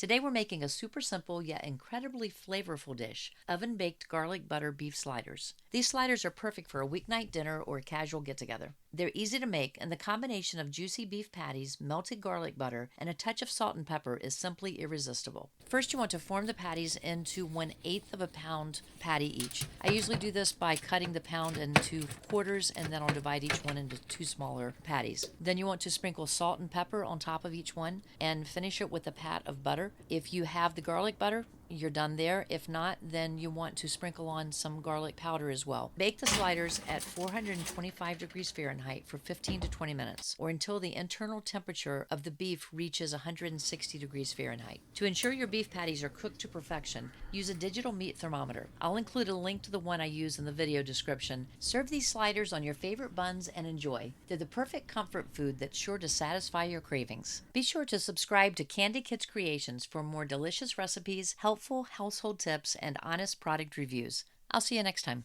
Today we're making a super simple yet incredibly flavorful dish, oven-baked garlic butter beef sliders. These sliders are perfect for a weeknight dinner or a casual get-together. They're easy to make, and the combination of juicy beef patties, melted garlic butter, and a touch of salt and pepper is simply irresistible. First, you want to form the patties into 1/8 of a pound patty each. I usually do this by cutting the pound into quarters, and then I'll divide each one into 2 smaller patties. Then you want to sprinkle salt and pepper on top of each one and finish it with a pat of butter. If you have the garlic butter, you're done there. If not, then you want to sprinkle on some garlic powder as well. Bake the sliders at 425 degrees Fahrenheit for 15 to 20 minutes, or until the internal temperature of the beef reaches 160 degrees Fahrenheit. To ensure your beef patties are cooked to perfection, use a digital meat thermometer. I'll include a link to the one I use in the video description. Serve these sliders on your favorite buns and enjoy. They're the perfect comfort food that's sure to satisfy your cravings. Be sure to subscribe to Candy Kids Creations for more delicious recipes, helpful household tips, and honest product reviews. I'll see you next time.